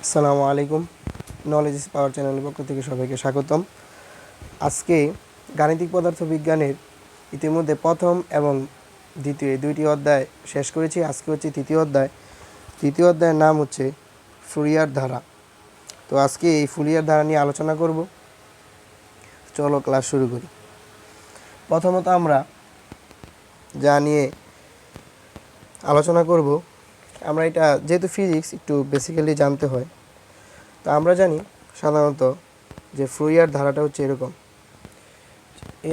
আসসালামু আলাইকুম। Knowledge is power চ্যানেলের পক্ষ থেকে সবাইকে স্বাগতম। আজকে গাণিতিক পদার্থবিজ্ঞানের ইতিমধ্যে প্রথম এবং দ্বিতীয় এই দুইটি অধ্যায় শেষ করেছি। আজকে হচ্ছে তৃতীয় অধ্যায়। তৃতীয় অধ্যায়ের নাম হচ্ছে ফুরিয়ার ধারা। তো আজকে এই ফুরিয়ার ধারা নিয়ে আলোচনা করব। চলো ক্লাস শুরু করি। প্রথমত আমরা যা নিয়ে আলোচনা করব, আমরা এটা যেহেতু ফিজিক্স একটু বেসিক্যালি জানতে হয়। তো আমরা জানি সাধারণত যে ফুরিয়ার ধারাটা হচ্ছে এরকম,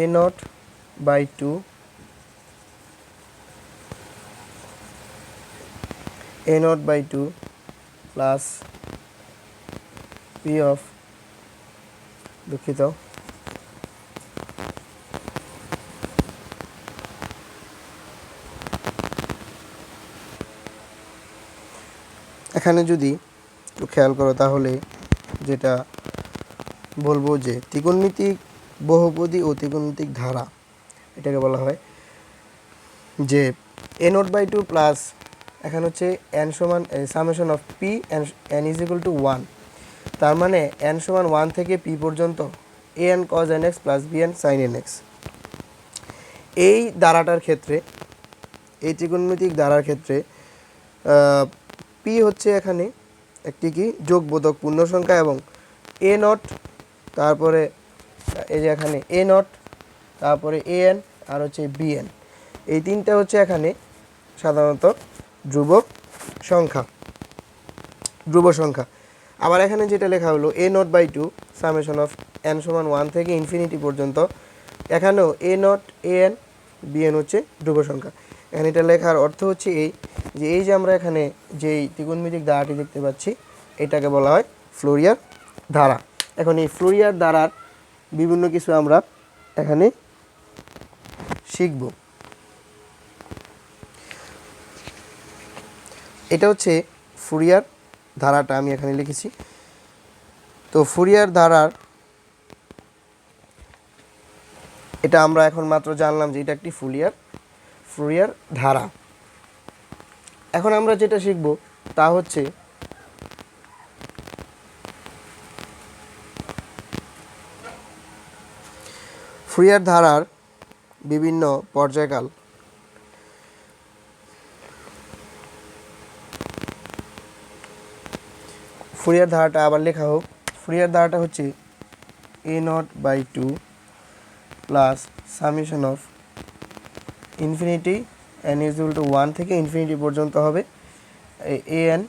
a0/2 প্লাস পি অফ দুঃখিত এখানে যদি একটু খেয়াল করো তাহলে যেটা বলবো যে ত্রিকোণমিতিক বহুপদী ও ত্রিকোণমিতিক ধারা, এটাকে বলা হয় যে a0/2 প্লাস এখানে হচ্ছে n সমান summation of P n is equal to 1। তার মানে n সমান 1 থেকে p পর্যন্ত an cos nx plus bn sin nx। এই ধারাটার ক্ষেত্রে, এই ত্রিকোণমিতিক ধারার ক্ষেত্রে পি হচ্ছে এখানে একটি কি যোগবোধক পূর্ণ সংখ্যা এবং এ নট, তারপরে এই যে এখানে এ নট, তারপরে এ এন আর হচ্ছে বিএন, এই তিনটা হচ্ছে এখানে সাধারণত ধ্রুব সংখ্যা। আবার এখানে যেটা লেখা হলো a0/2 সামেশন অফ n সমান 1 থেকে ইনফিনিটি পর্যন্ত, এখানেও এ নট এ এন বিএন হচ্ছে ধ্রুব সংখ্যা। এখানে এটা লেখার অর্থ হচ্ছে এই যে এই যে আমরা এখানে যেই ত্রিকোণমিতিক ধারাটি দেখতে পাচ্ছি, এটাকে বলা হয় ফুরিয়ার ধারা। এখন এই ফুরিয়ার ধারার বিভিন্ন কিছু আমরা এখানে শিখব। এটা হচ্ছে ফুরিয়ার ধারাটা আমি এখানে লিখেছি। তো ফুরিয়ার ধারার এটা আমরা এখন মাত্র জানলাম যে এটা একটি ফুরিয়ার ধারা। এখন আমরা যেটা শিখব তা হচ্ছে ফুরিয়ার ধারার বিভিন্ন পর্যায়কাল। ফুরিয়ার ধারাটা আবার লেখা হোক। ফুরিয়ার ধারাটা হচ্ছে a0/2 plus summation of infinity n is equal to 1 থেকে ইনফিনিটি পর্যন্ত হবে an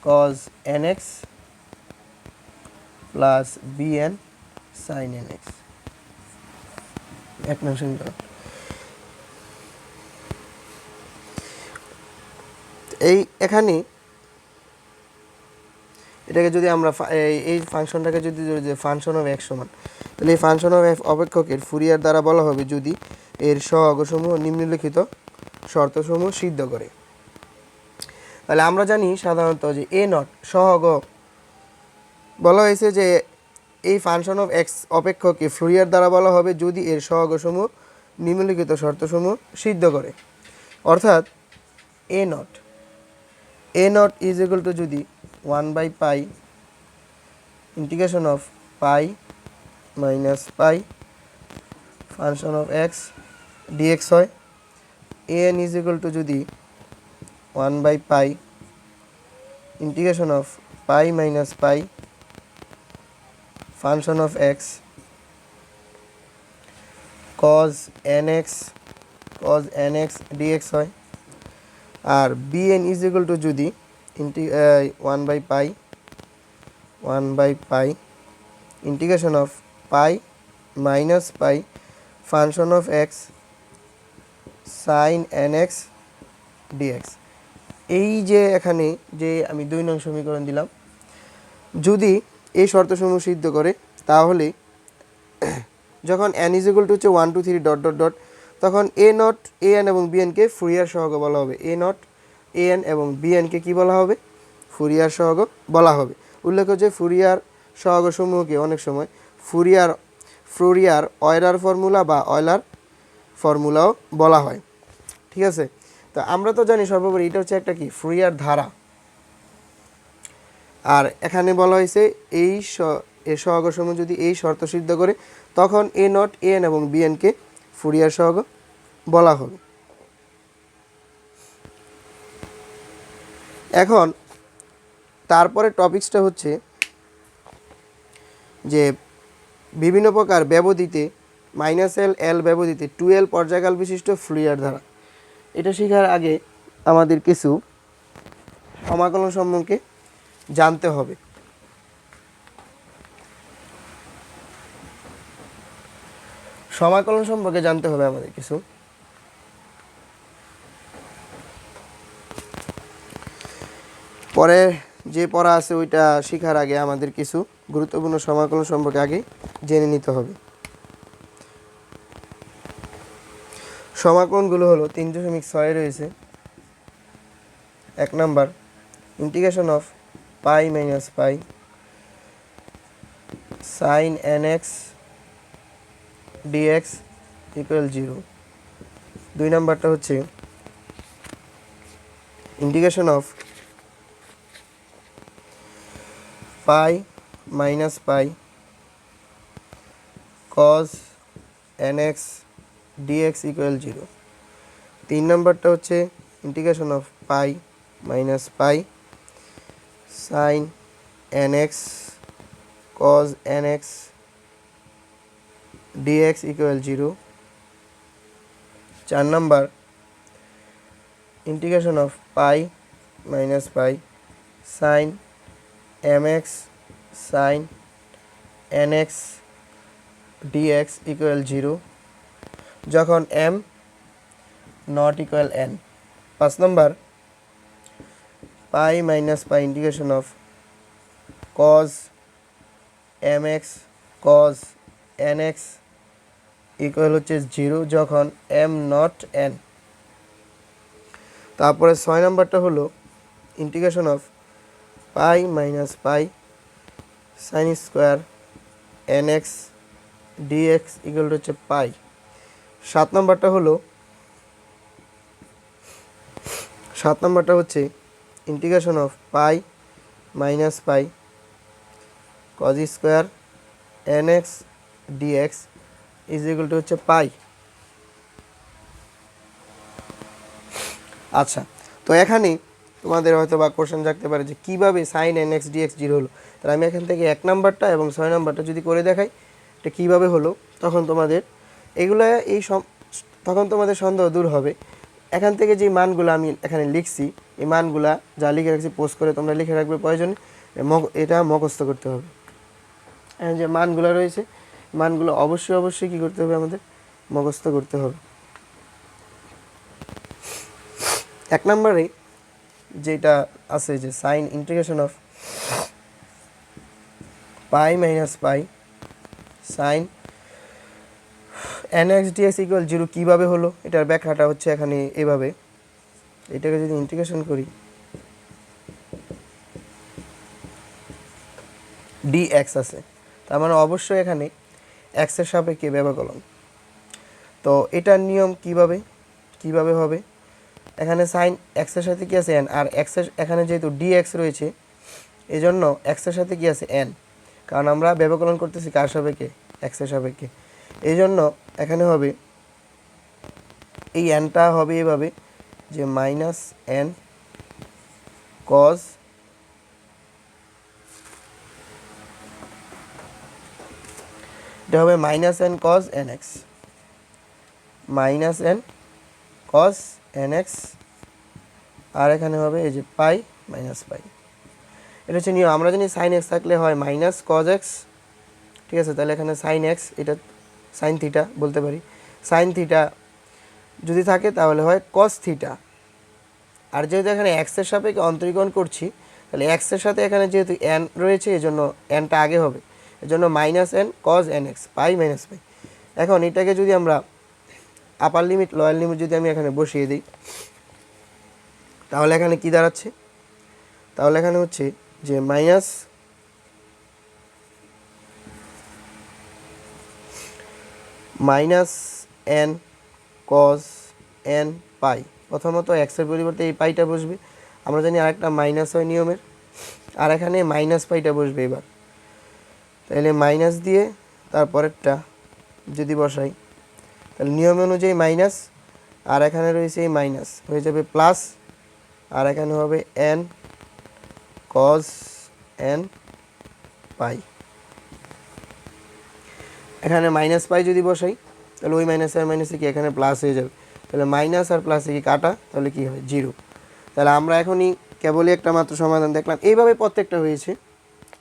cos nx plus bn sin nx। এক মিনিট, এখানে এটাকে যদি আমরা এই ফাংশনটাকে যদি যে ফাংশন অফ x সমান, তাহলে এই ফাংশন অফ f অপেক্ষকের ফুরিয়ার দ্বারা বলা হবে যদি এর সহগসমূহ নিম্নলিখিত শর্তসমূহ সিদ্ধ করে। তাহলে আমরা জানি সাধারণত যে এ নট সহগ বলা হয়েছে যে এই ফাংশন অফ x অপেক্ষকে ফুরিয়ার দ্বারা বলা হবে যদি এর সহগসমূহ নিম্নলিখিত শর্তসমূহ সিদ্ধ করে। অর্থাৎ a nought is equal to যদি 1/π integration of pi minus pi function of x dx হয়, an ইজ ইকুয়াল টু যদি 1/π integration of pi minus pi function of x cos nx dx হয়। আর bn ইজ ইকুয়াল টু যদি 1/π integration of pi minus pi function of x sin nx dx। এই যে এখানে যে আমি 2 নং সমীকরণ দিলাম, যদি এই শর্তসমূহ সিদ্ধ করে তাহলে যখন n ইজ ইকুয়াল টু হচ্ছে 1 2 3 ডট ডট ডট, তখন এ নট এ এন এবং বিএনকে ফুরিয়ার সহগ বলা হবে। এ নট এ এন এবং বিএনকে কী বলা হবে? ফুরিয়ার সহগ বলা হবে। উল্লেখ্য যে ফুরিয়ার সহগসমূহকে অনেক সময় ফুরিয়ার অয়লার ফর্মুলা বা অয়লার ফর্মুলাও বলা হয়। ঠিক আছে, তো আমরা তো জানি সর্বোপরি এটা হচ্ছে একটা কি ফুরিয়ার ধারা। আর এখানে বলা হয়েছে এর সহগসমূহ যদি এই শর্ত সিদ্ধ করে তখন এ নট এ এন এবং বি এনকে ফুরিয়ার সহগ বলা হবে। এখন তারপরে টপিকসটা হচ্ছে যে বিভিন্ন প্রকার ব্যবধিতে -L ব্যবধিতে 2L পর্যায়কাল বিশিষ্ট ফুরিয়ার ধারা। এটা শেখার আগে আমাদের কিছু সমাকলন সম্পর্কে জানতে হবে। সমাকলন সম্পর্কে জানতে হবে আমাদের কিছু। পরে যে পড়া আছে ওইটা শেখার আগে আমাদের কিছু গুরুত্বপূর্ণ সমাকলন সম্পর্কে আগে জেনে নিতে হবে। সমাকলনগুলো হলো 3.6 রয়েছে। 1 number integration of pi minus pi sine nx dx equal 0। 2 নাম্বারটা হচ্ছে integration of pi minus pi cos nx dx equal 0। 3 নাম্বারটা হচ্ছে integration of pi minus pi sine nx cos nx dx equal 0। 4 number integration of pi minus pi sine mx sine nx dx equal 0 যখন m not equal n। 5 number pi minus pi integration of cos mx cos nx equal হচ্ছে 0 যখন m not n। তারপরে 6 নাম্বারটা হলো integration of pi minus pi sine square nx dx equal হচ্ছে পাই। 7 নাম্বারটা হচ্ছে integration of pi minus pi cos square nx dx is equal to হচ্ছে পাই। আচ্ছা, তো এখানে তোমাদের হয়তো বা কোশ্চেন থাকতে পারে যে কীভাবে সাইন nx dx 0 হলো। তাহলে আমি এখান থেকে 1 নাম্বারটা এবং 6 নাম্বারটা যদি করে দেখাই এটা কীভাবে হলো তখন তোমাদের তখন তোমাদের সন্দেহ দূর হবে। এখান থেকে যে মানগুলো আমি এখানে লিখছি এই মানগুলা যা লিখে রাখছি পোস্ট করে তোমরা লিখে রাখবে, প্রয়োজনে এটা মুখস্থ করতে হবে। যে মানগুলো রয়েছে মানগুলো অবশ্যই কী করতে হবে, আমাদের মুখস্থ করতে হবে। 1 নম্বরে যেটা আছে যে sine integration of pi minus pi sine nx dx equal 0 কীভাবে হলো এটার ব্যাখ্যাটা হচ্ছে এখানে এভাবে। এটাকে যদি ইন্টিগ্রেশন করি dx আছে, তার মানে অবশ্যই এখানে x এর সাপেক্ষে ব্যবকলন। তো এটার নিয়ম কিভাবে হবে, এখানে সাইন x এর সাথে কি আছে n, আর x এর এখানে যেহেতু dx রয়েছে এই জন্য x এর সাথে কি আছে n, কারণ আমরা ব্যবকলন করতেছি কার সাপেক্ষে, x এর সাপেক্ষে। এই জন্য এখানে হবে এই nটা হবে এভাবে যে মাইনাস n cos এটা হবে minus n cos nx minus n cos nx আর এখানে হবে এই যে পাই মাইনাস পাই। এটা হচ্ছে নিয়ম। আমরা জানি সাইন এক্স থাকলে হয় মাইনাস কজ এক্স, ঠিক আছে। তাহলে এখানে সাইন এক্স, এটা সাইন থিটা বলতে পারি। সাইন থিটা যদি থাকে তাহলে হয় কস থিটা। আর যেহেতু এখানে এক্সের সাপেক্ষে অন্তরীকরণ করছি তাহলে এক্সের সাথে এখানে যেহেতু এন রয়েছে এই জন্য এনটা আগে হবে, এজন্য minus n cos n x pi minus pi. এখন এটাকে যদি আমরা আপার লিমিট লোয়ার লিমিট যদি আমি এখানে বসিয়ে দিই তাহলে এখানে কি দাঁড়াচ্ছে, তাহলে এখানে হচ্ছে যে মাইনাস এন কজ এন পাই। প্রথমত এক্সের পরিবর্তে এই পাইটা বসবে। আমরা জানি আরেকটা মাইনাস হয় নিয়মের, আর এখানে মাইনাস পাইটা বসবে এবার, তাহলে মাইনাস দিয়ে তারপরেরটা যদি বসাই তাহলে নিয়ম অনুযায়ী মাইনাস, আর এখানে রয়েছে এই মাইনাস হয়ে যাবে প্লাস, আর এখানে হবে এন কজ এন পাই। এখানে মাইনাস পাই যদি বসাই তাহলে ওই মাইনাস আর মাইনাসে কি এখানে প্লাস হয়ে যাবে, তাহলে মাইনাস আর প্লাসে কি কাটা, তাহলে কি হয় 0। তাহলে আমরা এখনই কেবলই একটা মাত্র সমাধান দেখলাম, এইভাবে প্রত্যেকটা হয়েছে,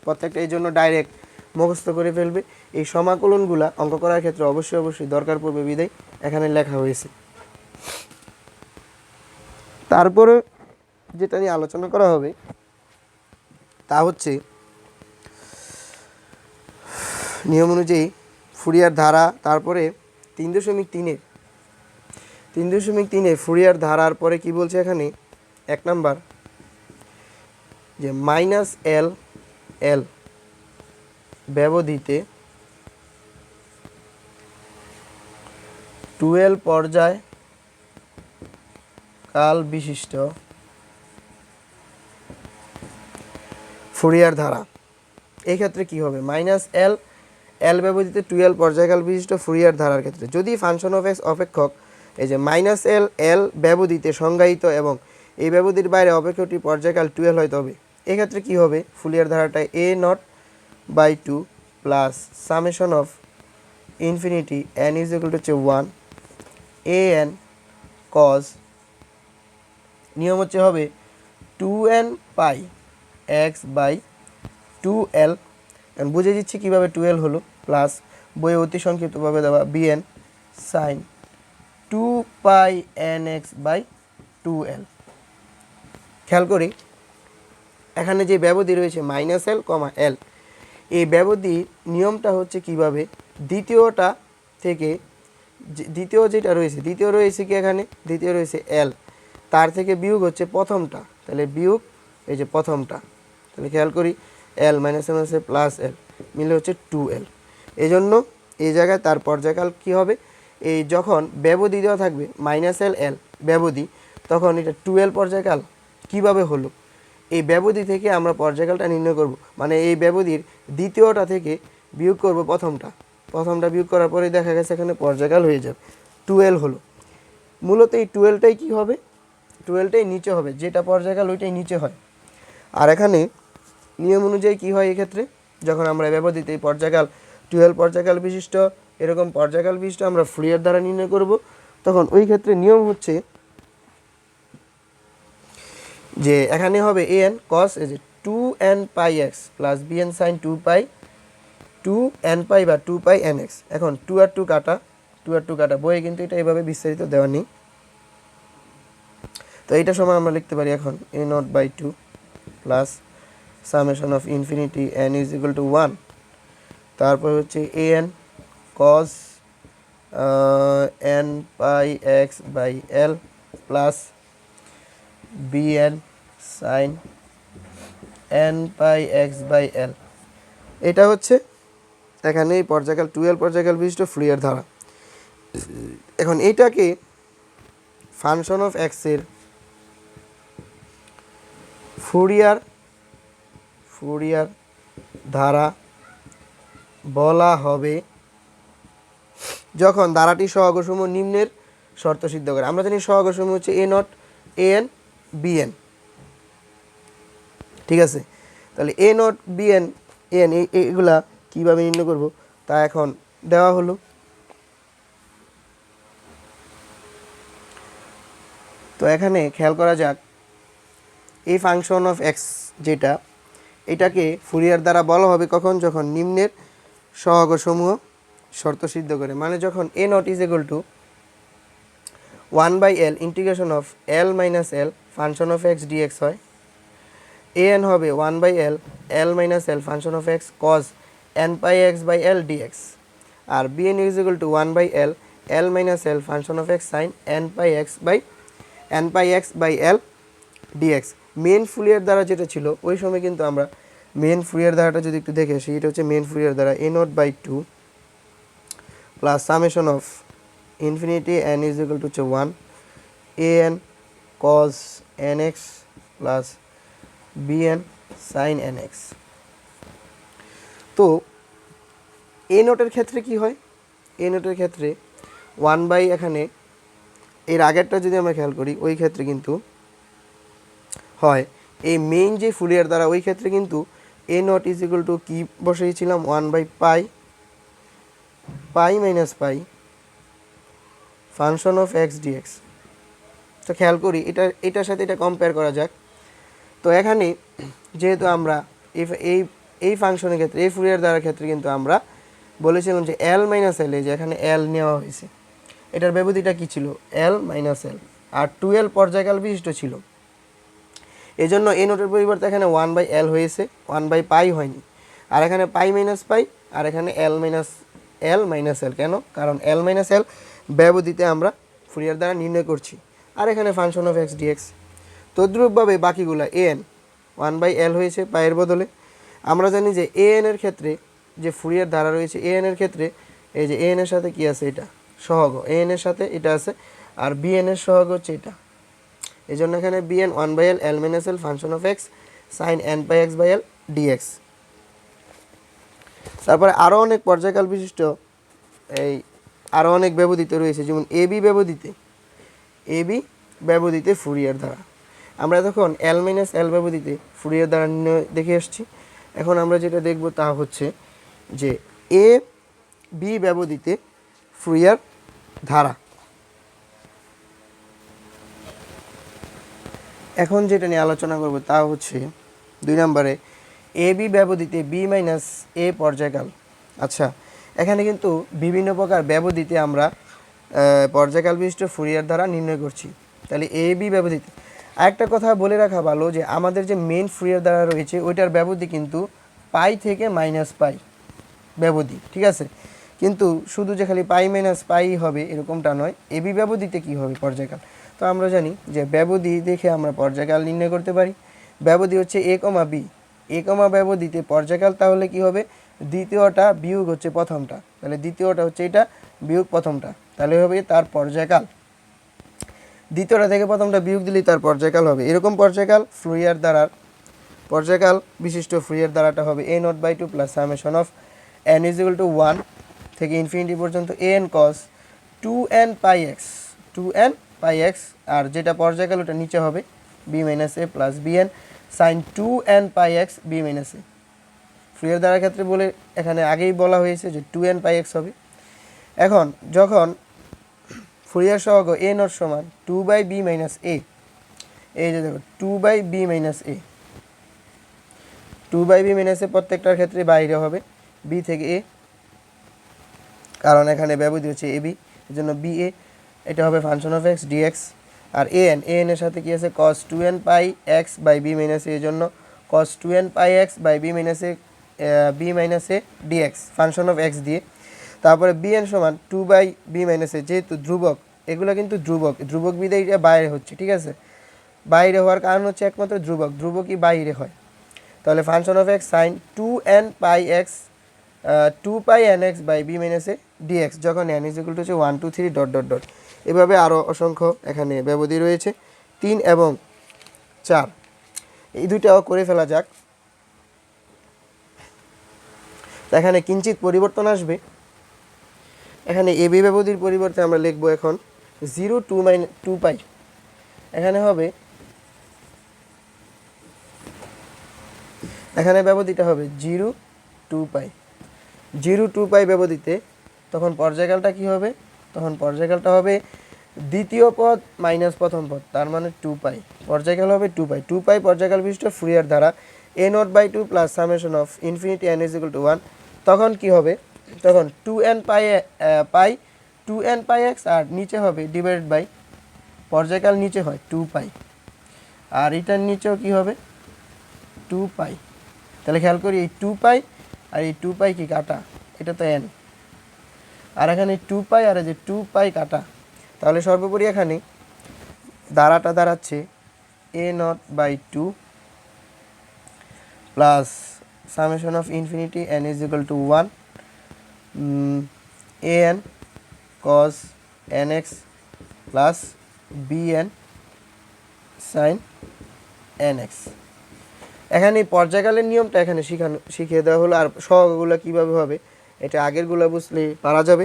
প্রত্যেকটা এই জন্য ডাইরেক্ট মুখস্থ করে ফেলবে। এই সমাকলনগুলা অঙ্ক করার ক্ষেত্রে অবশ্যই দরকার পড়বে, বিধায় এখানে লেখা হয়েছে। তারপরে যেটা নিয়ে আলোচনা করা হবে তা হচ্ছে নিয়ম অনুযায়ী ফুরিয়ার ধারা, তারপরে 3.3 ফুরিয়ার ধারার পরে কি বলছে এখানে 1 নাম্বার যে মাইনাস এল এল ব্যবধিতে 12 পর্যায় কাল বিশিষ্ট ফুরিয়ার ধারা। এই ক্ষেত্রে কি হবে, মাইনাস এল এল ব্যবধিত 12 পর্যায়কাল বিশিষ্ট ফুরিয়ার ধারার ক্ষেত্রে যদি ফাংশন অফ এক্স অপেক্ষক এই যে মাইনাস এল এল ব্যবধিতে সংজ্ঞায়িত এবং এই ব্যবধির বাইরে অপেক্ষকটি পর্যায়কাল 12 হয়, তবে এক্ষেত্রে কি হবে, ফুরিয়ার ধারাটা a0/2 plus summation of infinity n is equal to 1 an cos, নিয়ম হচ্ছে হবে 2n পাই x/2l, বুঝে দিচ্ছি কীভাবে 2l হলো, প্লাস বইয়ে অতি সংক্ষিপ্তভাবে দেওয়া bn sin 2 nx/2l। খেয়াল করি এখানে যে ব্যবধি রয়েছে মাইনাস এল কমা এল, এই ব্যবধির নিয়মটা হচ্ছে কিভাবে, দ্বিতীয়টা থেকে দ্বিতীয় রয়েছে কি এখানে, দ্বিতীয় রয়েছে এল, তার থেকে বিয়োগ হচ্ছে প্রথমটা, তাহলে বিয়োগ এই যে প্রথমটা, তাহলে খেয়াল করি এল মাইনাস এল হচ্ছে প্লাস এল মিলে হচ্ছে 2l। এই জন্য এই জায়গায় তার পর্যায়কাল কি হবে, এই যখন ব্যবধি দেওয়া থাকবে মাইনাস এল এল ব্যবধি, তখন এটা 2l পর্যায়কাল কিভাবে হলো, এই ব্যবধি থেকে আমরা পর্যায়কালটা নির্ণয় করব, মানে এই ব্যবধির দ্বিতীয়টা থেকে বিয়োগ করব প্রথমটা বিয়োগ করার পরে দেখা গেছে এখানে পর্যায়কাল হয়ে যাবে 2l হলো। মূলত এই 12টাই কী হবে, 12টাই নিচে হবে, যেটা পর্যায়কাল ওইটাই নিচে হয়। আর এখানে নিয়ম অনুযায়ী কী হয়, এক্ষেত্রে যখন আমরা ব্যবধিতে এই পর্যায়কাল 12 পর্যায়কাল বিশিষ্ট এরকম পর্যায়কাল বিশিষ্ট আমরা ফুরিয়ার দ্বারা নির্ণয় করব, তখন ওই ক্ষেত্রে নিয়ম হচ্ছে যে এখানে হবে an cos এই যে 2n pi x plus bn sin 2n pi বা 2 পাই nx। এখন 2 আর 2 কাটা বইয়ে কিন্তু এটা এইভাবে বিস্তারিত দেওয়া নেই, তো এইটা সময় আমরা লিখতে পারি এখন a0/2 plus summation of infinity n is equal to 1, তারপর হচ্ছে an cos n pi x by l plus bn sin n pi x by l। এটা হচ্ছে এখানে এই পর্যায়কাল 12 পর্যায়কাল বিশিষ্ট ফুরিয়ার ধারা। এখন এইটাকে ফাংশন অফ এক্স এর ফুরিয়ার ধারা বলা হবে যখন ধারাটি সহগসমূহ নিম্নের শর্ত সিদ্ধ করে। আমরা জানি সহগসমূহ হচ্ছে a0 an bn, ঠিক আছে, তাহলে a0 bn an এগুলা কীভাবে নির্ণয় করব তা এখন দেওয়া হলো। তো এখানে খেয়াল করা যাক এই ফাংশন অফ এক্স যেটা, এটাকে ফুরিয়ার দ্বারা বলা হবে কখন, যখন নিম্নের সহগসমূহ শর্ত সিদ্ধ করে, মানে যখন a0 is equal to 1/l integration of l minus l function of x dx হয়, an হবে 1/l l minus l function of x cos n pi x by l dx, আর bn is equal to 1/l l minus l function of x sine n pi x by l dx। মেন Fourier দ্বারা যেটা ছিল ওই সময় কিন্তু আমরা main Fourier দ্বারাটা যদি একটু দেখে আসি, এটা হচ্ছে মেন ফুরিয়ার দ্বারা a0/2 plus summation of infinity n is equal to 1 an cos nx plus bn sine n x. তো এ নোটের ক্ষেত্রে কি হয়, এ নোটের ক্ষেত্রে 1 বাই এখানে এর আগেরটা যদি আমরা খেয়াল করি ওই ক্ষেত্রে কিন্তু হয় এই মেইন যে ফুরিয়ার দ্বারা ওই ক্ষেত্রে কিন্তু a nought is equal to কী বসিয়েছিলাম 1/পাই pi minus pi function of x dx. তো খেয়াল করি এটার সাথে এটা কম্পেয়ার করা যাক। তো এখানে যেহেতু আমরা এই এই ফাংশনের ক্ষেত্রে এই ফুরিয়ার দ্বারার ক্ষেত্রে কিন্তু আমরা বলেছিলাম যে এল মাইনাস এল, এই যে এখানে এল নেওয়া হয়েছে, এটার ব্যবধিটা কী ছিল এল মাইনাস এল, আর 2l পর্যায়কাল বিশিষ্ট ছিল। এই জন্য এই নোটের পরিবর্তে এখানে 1/l হয়েছে, 1/পাই হয়নি। আর এখানে পাই মাইনাস পাই, আর এখানে এল মাইনাস এল। কেন? কারণ এল মাইনাস এল ব্যবধিতে আমরা ফুরিয়ার দ্বারা নির্ণয় করছি, আর এখানে ফাংশন অফ এক্স ডিএক্স। তদ্রূপভাবে বাকিগুলো an 1/l হয়েছে পায়ের বদলে। আমরা জানি যে an এর ক্ষেত্রে যে ফুরিয়ার ধারা রয়েছে an এর ক্ষেত্রে এই যে an এর সাথে কি আছে, এটা সহগ, an এর সাথে এটা আছে, আর bn এর সহগ হচ্ছে এটা। এই জন্য এখানে bn 1/l l minus l function of x sine n pi x by l d x. তারপরে আরও অনেক পর্যায়কাল বিশিষ্ট এই আরও অনেক ব্যবধিত রয়েছে, যেমন এবি ব্যবধিতে ফুরিয়ার ধারা। আমরা তখন এল মাইনাস এল ব্যবধিতে ফুরিয়ার ধারা নির্ণয় দেখে আসছি। এখন আমরা যেটা দেখব তা হচ্ছে যে এ বি ব্যবধিতে ফুরিয়ার ধারা। এখন যেটা নিয়ে আলোচনা করব তা হচ্ছে 2 নম্বরে এ বি ব্যবধিতে বি মাইনাস এ পর্যায়কাল। আচ্ছা, এখানে কিন্তু বিভিন্ন প্রকার ব্যবধিতে আমরা পর্যায়কাল বিশিষ্ট ফুরিয়ার ধারা নির্ণয় করছি। তাহলে এ বি ব্যবধিতে আরেকটা কথা বলে রাখা ভালো যে আমাদের যে মেন ফুরিয়ার ধারা রয়েছে ওইটার ব্যবধি কিন্তু পাই থেকে মাইনাস পাই ব্যবধি, ঠিক আছে? কিন্তু শুধু যে খালি পাই মাইনাস পাই হবে এরকমটা নয়, এ বি ব্যবধিতে কী হবে পর্যায়কাল। তো আমরা জানি যে ব্যবধি দেখে আমরা পর্যায়কাল নির্ণয় করতে পারি। ব্যবধি হচ্ছে এ কমা বি, এ কমা ব্যবধিতে পর্যায়কাল তাহলে কি হবে, দ্বিতীয়টা বিয়োগ হচ্ছে প্রথমটা, তাহলে দ্বিতীয়টা হচ্ছে এটা বিয়োগ প্রথমটা, তাহলে হবে তার পর্যায়কাল। দ্বিতীয়টা থেকে প্রথমটা বিয়োগ দিলেই তার পর্যায়কাল হবে। এরকম পর্যায়কাল ফুরিয়ার দ্বারার পর্যায়কাল বিশিষ্ট ফুরিয়ার দ্বারাটা হবে a0/2 plus summation of n is equal to 1 থেকে ইনফিনিটি পর্যন্ত an cos 2n pi x, আর যেটা পর্যায়কাল ওটা নিচে হবে b minus a plus bn sine 2n pi x b minus a. Fourier দ্বারার ক্ষেত্রে বলে এখানে আগেই বলা হয়েছে যে 2n পাই এক্স হবে। এখন যখন ফুরিয়ার সহগ a নট সমান 2/b মাইনাস এ, এই যে দেখো 2/b মাইনাস এ, 2/b মাইনাস এ প্রত্যেকটার ক্ষেত্রে বাইরে হবে b থেকে a, কারণ এখানে ব্যবধি হচ্ছে এ বি, এই জন্য বি এ, এটা হবে ফাংশন অফ এক্স ডিএক্স। আর an এর সাথে কি আছে cos 2n pi x by b minus a, এই জন্য cos 2n pi x by b minus a dx function of x দিয়ে। তারপরে bn সমান 2/b মাইনাস এ, যেহেতু ধ্রুবক, এগুলো কিন্তু ধ্রুবক বিদায় এটা বাইরে হচ্ছে, ঠিক আছে? বাইরে হওয়ার কারণ হচ্ছে একমাত্র ধ্রুবকই বাইরে হয়। তাহলে function of x sine 2n pi x 2 pi n x by b minus a d x, যখন n ইজ ইকুয়াল টু হচ্ছে 1 2 3 ডট ডট ডট। এভাবে আরও অসংখ্য এখানে ব্যবধি রয়েছে 3 এবং 4, এই দুইটাও করে ফেলা যাক। এখানে কিঞ্চিত পরিবর্তন আসবে, এখানে এ বি ব্যবধির পরিবর্তে আমরা লিখব এখন 0 2 পাই, এখানে হবে, এখানে ব্যবধিটা হবে 0 2 পাই, 0 2 পাই ব্যবধিতে তখন পর্যায়কালটা কি হবে, তখন পর্যায়কালটা হবে দ্বিতীয় পদ মাইনাস প্রথম পদ, তার মানে 2 পাই, পর্যায়কাল হবে 2 পাই পর্যায়কাল বিশিষ্ট ফুরিয়ার দ্বারা a0/2 plus summation of infinity n is equal to 1। তখন কি হবে, তখন 2n পাই এক্স, আর নিচে হবে ডিভাইডেড বাই, পর্যায়কাল নিচে হয় 2 পাই, আর এটার নিচেও কি হবে 2 পাই। তাহলে খেয়াল করি এই 2 পাই আর এই 2 পাই কি কাটা, এটা তো n, আর এখানে 2 পাই আর এই যে 2 পাই কাটা, তাহলে সর্বোপরি এখানে দ্বারাটা দাঁড়াচ্ছে a0/2 plus summation of infinity n is equal to 1 an cos nx plus bn sin nx। এখানে এই পর্যায়কালের নিয়মটা এখানে শিখিয়ে দেওয়া হলো। আর সহগগুলো কীভাবে হবে এটা আগেরগুলো বুঝলে পারা যাবে।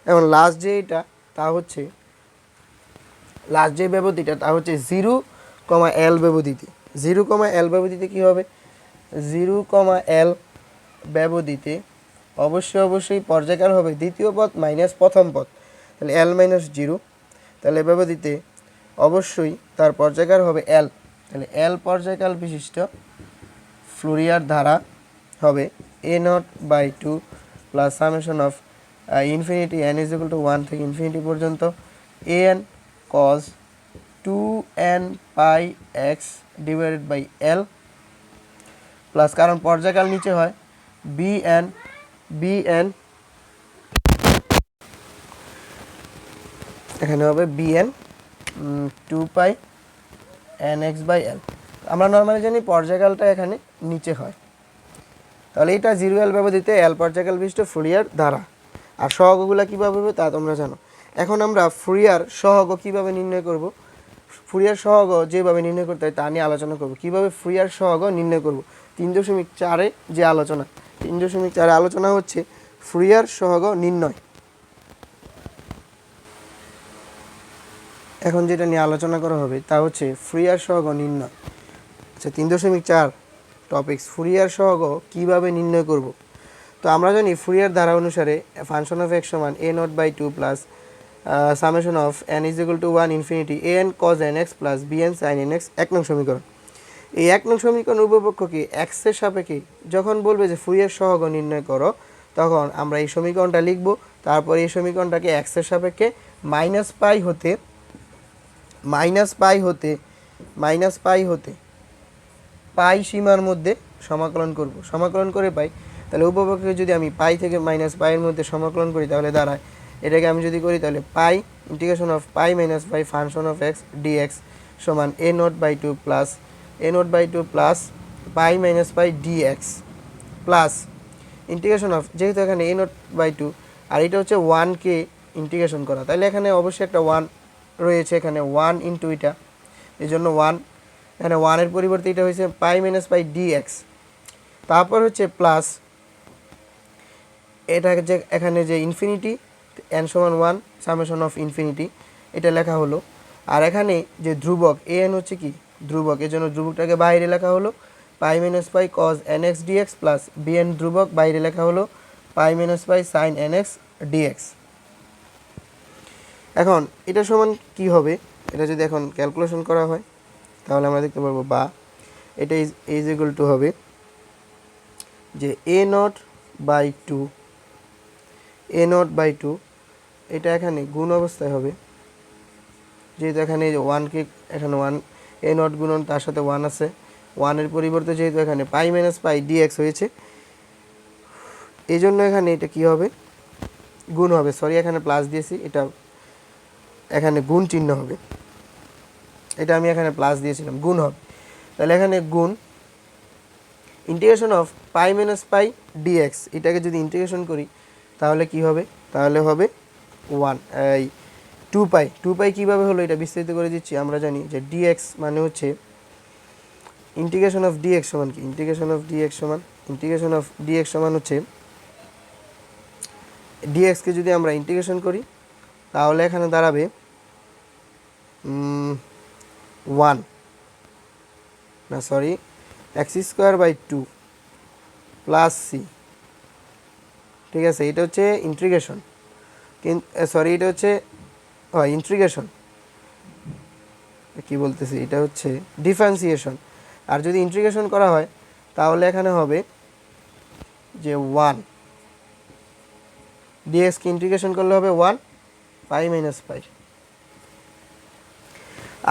এখন লাস্ট যে এটা তা হচ্ছে লাস্ট যে ব্যবধিটা তা হচ্ছে 0,L ব্যবধিতে। 0,L ব্যবধিতে কী হবে, 0,L ব্যবধিতে অবশ্যই পর্যায়কাল হবে দ্বিতীয় পদ মাইনাস প্রথম পদ, তাহলে L মাইনাস 0। তাহলে ব্যবধিতে অবশ্যই তার পর্যায়কাল হবে L, তাহলে L পর্যায়কাল বিশিষ্ট ফুরিয়ার ধারা হবে a0/2 plus summation of infinity n is equal to 1 থেকে ইনফিনিটি পর্যন্ত an cos 2n pi x divided by L plus, কারণ পর্যায়কাল নিচে হয়, bn এখানে হবে bn 2 pi nx by L। আমরা নর্মালি জানি পর্যায়কালটা এখানে নিচে হয়, তাহলে এটা 0L ব্যবধিতে L পর্যায়কাল বিশিষ্ট ফুরিয়ার ধারা। আর সহগগুলো কীভাবে হবে তা তোমরা জানো। এখন আমরা ফুরিয়ার সহগ কীভাবে নির্ণয় করব, ফুরিয়ার সহগ যেভাবে নির্ণয় করতে হয় তা নিয়ে আলোচনা করব। কীভাবে ফুরিয়ার সহগ নির্ণয় করব 3.4-এ যে আলোচনা, 3.4-এ আলোচনা হচ্ছে ফুরিয়ার সহগ নির্ণয়। এখন যেটা নিয়ে আলোচনা করা হবে তা হচ্ছে ফুরিয়ার সহগ নির্ণয়। আচ্ছা, 3.4 টপিকস ফুরিয়ার সহগ কীভাবে নির্ণয় করব। তো আমরা জানি ফুরিয়ার ধারা অনুসারে ফাংশন অফ এক্স সমান a0/2 plus summation of n is equal to 1 infinity an cos nx plus bn sin nx 1 নং সমীকরণ। এই 1 নং সমীকরণ উভয়পক্ষকে x এর সাপেক্ষে যখন বলবে যে ফুরিয়ার সহগ নির্ণয় করো, তখন আমরা এই সমীকরণটা লিখব। তারপর এই সমীকরণটাকে x এর সাপেক্ষে মাইনাস পাই হতে পাই সীমার মধ্যে সমাকলন করব। সমাকলন করে পাই, তাহলে উপপক্ষকে যদি আমি পাই থেকে মাইনাস পাইয়ের মধ্যে সমাকলন করি তাহলে দাঁড়ায়, এটাকে আমি যদি করি তাহলে pi integration of pi minus pi function of x d x সমান a0/2 plus pi minus pi d x plus integration of, যেহেতু এখানে a0/2 আর এটা হচ্ছে 1কে ইন্টিগ্রেশন করা, তাহলে এখানে অবশ্যই একটা 1 রয়েছে, এখানে 1 ইন্টু এটা, এই জন্য 1, এখানে 1-এর পরিবর্তে এটা হয়েছে পাই মাইনাস পাই ডিএক্স। তারপর হচ্ছে প্লাস এটা যে এখানে যে ইনফিনিটি n সমান 1 সামেশন অফ ইনফিনিটি এটা লেখা হলো। আর এখানে যে ধ্রুবক an হচ্ছে কি ধ্রুবক, এর জন্য ধ্রুবকটাকে বাইরে লেখা হলো pi minus pi cos nx dx plus bn ধ্রুবক বাইরে লেখা হলো pi minus pi sin nx dx। এখন এটা সমান কি হবে, এটা যদি এখন ক্যালকুলেশন করা হয় তাহলে আমরা দেখতে পারবো, বা এটা ইজ ইকুয়াল টু হবে যে a0/2 এটা এখানে গুণ অবস্থায় হবে, যেহেতু এখানে 1কে এখানে 1 a0 গুণন তার সাথে 1 আছে, 1-এর পরিবর্তে যেহেতু এখানে পাই মাইনাস পাই ডিএক্স হয়েছে, এই জন্য এখানে এটা কি হবে গুণ হবে, সরি এখানে প্লাস দিয়েছি, এটা এখানে গুণ চিহ্ন হবে, এটা আমি এখানে প্লাস দিয়েছিলাম, গুণ হবে। তাহলে এখানে গুণ integration of pi minus pi d x, এটাকে যদি ইন্টিগ্রেশন করি তাহলে কি হবে, তাহলে হবে 1 এই 2 পাই কীভাবে হলো এটা বিস্তারিত করে দিচ্ছি। আমরা জানি যে ডিএক্স মানে হচ্ছে ইন্টিগ্রেশন অফ ডিএক্স সমান কি, ইন্টিগ্রেশন অফ ডিএক্স সমান হচ্ছে ডিএক্সকে যদি আমরা ইন্টিগ্রেশন করি তাহলে এখানে দাঁড়াবে 1 না সরি x²/2 প্লাস সি, ঠিক আছে, এটা হচ্ছে ইন্টিগ্রেশন, সরি এটা হচ্ছে ইন্টিগ্রেশন কি বলতেছি, এটা হচ্ছে ডিফারেন্সিয়েশন। আর যদি ইন্টিগ্রেশন করা হয় তাহলে এখানে হবে যে 1 dx কে ইন্টিগ্রেশন করলে হবে 1 পাই মাইনাস পাই।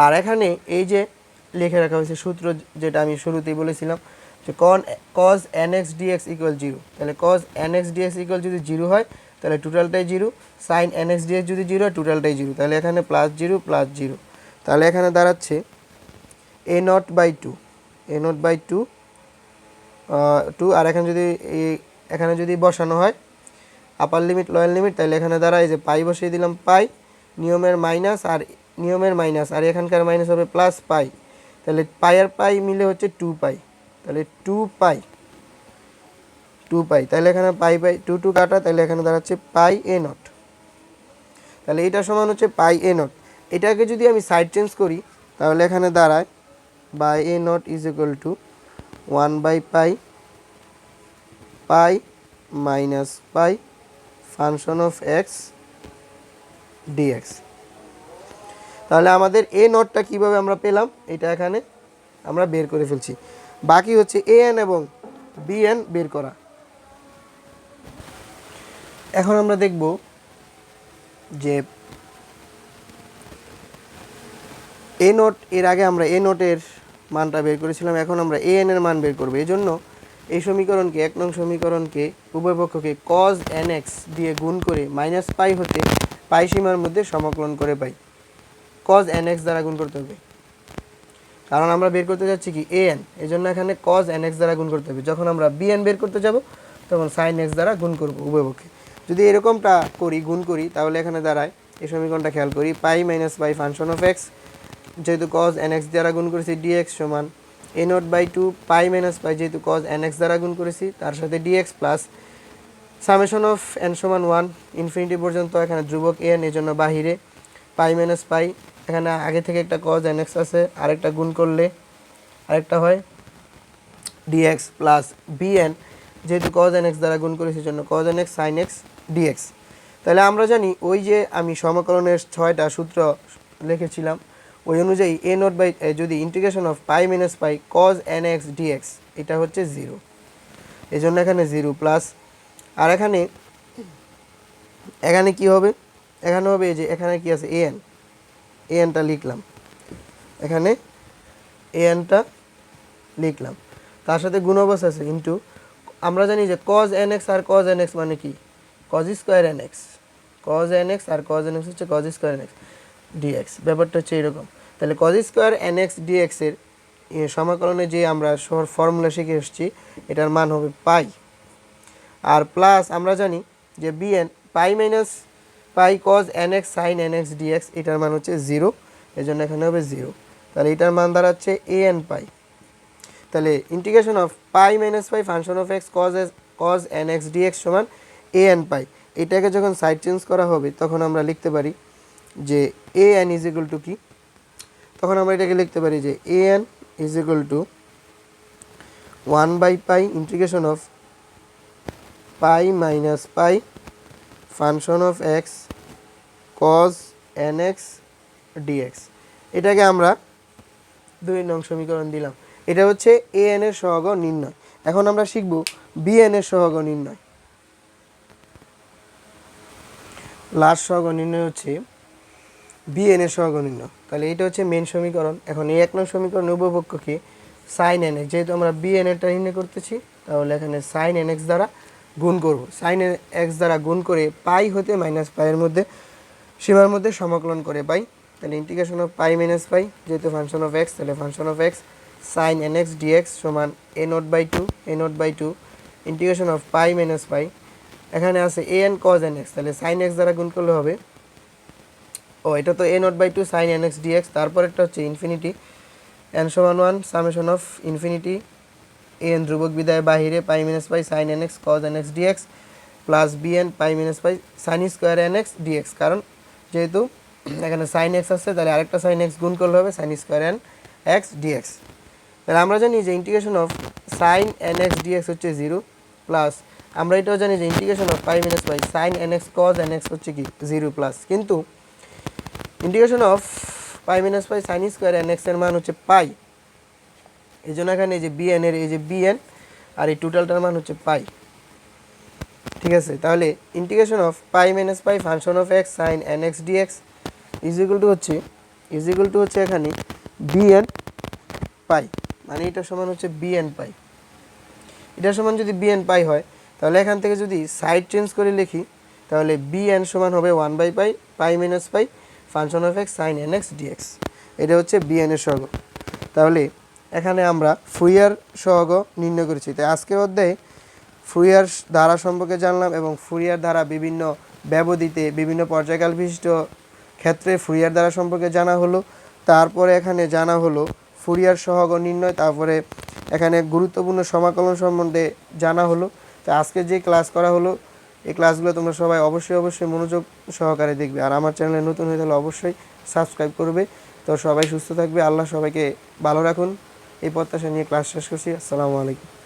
আর এখানে এই যে লিখে রাখা হয়েছে সূত্র, যেটা আমি শুরুতেই বলেছিলাম যে cos nx dx ইকুয়াল 0, তাহলে cos nx dx ইকুয়াল যদি 0 হয় তাহলে টোটালটাই 0, sin nx dx যদি 0 হয় টোটালটাই 0, তাহলে এখানে প্লাস 0, তাহলে এখানে দাঁড়াচ্ছে a0/2 আর এখানে যদি বসানো হয় আপার লিমিট লোয়ার লিমিট, তাহলে এখানে দাঁড়ায় যে পাই বসিয়ে দিলাম, পাই নিয়মের মাইনাস আর এখানকার মাইনাস হবে প্লাস পাই, তাহলে পাই আর পাই মিলে হচ্ছে 2 পাই, তাহলে 2 পাই, তাহলে এখানে পাই 2 কাটা, তাহলে এখানে দাঁড়াচ্ছে পাই এ নট। তাহলে এটা সমান হচ্ছে পাই এ নট। এটাকে যদি আমি সাইড চেঞ্জ করি তাহলে এখানে দাঁড়ায় by a nought is equal to 1/পাই minus pi function of x dx. তাহলে আমাদের এ নটটা কীভাবে আমরা পেলাম এটা এখানে আমরা বের করে ফেলছি। বাকি হচ্ছে এ এন এবং বি এন বের করা। এখন আমরা দেখব যে এ নট, এর আগে আমরা এ নটের মানটা বের করেছিলাম, এখন আমরা এ এন এর মান বের করব। এই জন্য এই সমীকরণকে, 1 নং সমীকরণকে উভয় পক্ষকে cos nx দিয়ে গুণ করে মাইনাস পাই হতে পাই সীমার মধ্যে সমাকলন করে পাই। cos nx দ্বারা গুণ করতে হবে, কারণ আমরা বের করতে যাচ্ছি কি এ এন, এই জন্য এখানে cos nx দ্বারা গুণ করতে হবে। যখন আমরা বি এন বের করতে যাব তখন sin x দ্বারা গুণ করব উভয় পক্ষে। যদি এরকমটা করি, গুণ করি, তাহলে এখানে দাঁড়ায়, এই সমীকরণটা খেয়াল করি, pi minus pi function of x, যেহেতু cos nx দ্বারা গুণ করেছি dx সমান a not by 2 pi minus pi, যেহেতু cos nx দ্বারা গুণ করেছি তার সাথে dx plus summation of n সমান 1 ইনফিনিটি পর্যন্ত, এখানে ধ্রুবক n, এই জন্য বাহিরে পাই মাইনাস পাই, এখানে আগে থেকে একটা cos nx আছে, আরেকটা গুণ করলে আরেকটা হয় dx প্লাস bn, যেহেতু cos nx দ্বারা গুণ করেছি জন্য cos nx sin x dx। তাহলে আমরা জানি ওই যে আমি সমকলনের 6টা সূত্র লিখেছিলাম ওই অনুযায়ী এ নট বাই, যদি integration of pi minus pi cos nx dx, এটা হচ্ছে 0, এই জন্য এখানে 0 প্লাস, আর এখানে কি হবে, এখানে হবে যে এখানে কি আছে এনটা লিখলাম, এখানে এনটা লিখলাম, তার সাথে গুণবস আছে ইন্টু, আমরা জানি যে cos nx আর cos nx মানে কি cos square nx, cos nx আর cos nx হচ্ছে cos স্কোয়ার nx dx, ব্যাপারটা হচ্ছে এরকম। তাহলে cos স্কোয়ার nx dx এর সমাকলনে যে আমরা ফর্মুলা শিখে এসেছি এটার মান হবে পাই, আর প্লাস আমরা জানি যে bn pi minus pi cos nx sin nx dx, এটার মান হচ্ছে 0, এই জন্য এখানে হবে 0। তাহলে এটার মান দাঁড়াচ্ছে an পাই। তাহলে integration of pi minus pi function of x cos nx dx সমান an পাই। এটাকে যখন সাইড চেঞ্জ করা হবে তখন আমরা লিখতে পারি যে an ইজ ইকুয়াল টু কি, তখন আমরা এটাকে লিখতে পারি যে an ইজ ইকুয়াল টু 1/পাই integration of pi minus pi function of x cos nx dx। এটাকে আমরা 2 নং সমীকরণ দিলাম। এটা হচ্ছে an এর সহগ নির্ণয়। এখন আমরা শিখব bn এর সহগ নির্ণয়। লাস্ট সহগ নির্ণয় হচ্ছে bn এর সহগ নির্ণয়। তাহলে এটা হচ্ছে মেন সমীকরণ। এখন এই 1 নং সমীকরণ উভয় পক্ষকে sin nx, যেহেতু আমরা bn এরটা নির্ণয় করতেছি তাহলে এখানে sin nx দ্বারা গুণ করব। sin nx দ্বারা গুণ করে পাই হতে মাইনাস পাইয়ের মধ্যে সীমার মধ্যে সমাকলন করে পাই। তাহলে integration of pi minus pi, যেহেতু ফাংশন অফ এক্স, তাহলে function of x sin nx dx সমান a not by 2 integration of pi minus pi, এখানে আছে an cos nx, তাহলে sin x দ্বারা গুণ করলে হবে, এটা তো a not by 2 sin nx dx, তারপর একটা হচ্ছে ইনফিনিটি n সমান 1 সামেশন অফ ইনফিনিটি an ধ্রুবক বিদায় বাহিরে pi minus pi sin nx cos nx dx plus bn pi minus pi sin square nx dx, কারণ যেহেতু এখানে sin x আছে তাহলে আরেকটা sin x গুণ করলে হবে sin স্কোয়ার nx dx। তাহলে আমরা জানি যে integration of sin nx dx হচ্ছে 0 প্লাস, আমরা এটাও জানি যে integration of pi minus pi sin nx cos nx হচ্ছে কি 0 প্লাস, কিন্তু integration of pi minus pi sin square nx এর মান হচ্ছে পাই, এই জন্য এখানে এই যে bn এর এই যে bn আর এই টোটালটার মান হচ্ছে পাই। ঠিক আছে, তাহলে integration of pi minus pi function of x sin nx dx is equal to হচ্ছে এখানে bn পাই, মানে এটা সমান হচ্ছে bn পাই। এটার সমান যদি bn পাই হয় তাহলে এখান থেকে যদি সাইড চেঞ্জ করে লিখি তাহলে bn সমান হবে 1/পাই pi minus pi function of x sin nx dx, এটা হচ্ছে bn এর সহগ। তাহলে এখানে আমরা ফুরিয়ার সহগ নির্ণয় করেছি। তাই আজকের অধ্যায়ে ফুরিয়ার ধারা সম্পর্কে জানলাম এবং ফুরিয়ার ধারা বিভিন্ন ব্যবধিতে বিভিন্ন পর্যায়কাল বিশিষ্ট ক্ষেত্রে ফুরিয়ার ধারা সম্পর্কে জানা হলো। তারপরে এখানে জানা হলো ফুরিয়ার সহগ নির্ণয়, তারপরে এখানে গুরুত্বপূর্ণ সমাকলন সম্বন্ধে জানা হলো। তো আজকে যে ক্লাস করা হলো এই ক্লাসগুলো তোমরা সবাই অবশ্যই মনোযোগ সহকারে দেখবে। আর আমার চ্যানেলে নতুন হয়ে থাকলে অবশ্যই সাবস্ক্রাইব করবে। তো সবাই সুস্থ থাকবে, আল্লাহ সবাইকে ভালো রাখুন এই প্রত্যাশা নিয়ে ক্লাস শেষ করছি। আসসালামু আলাইকুম।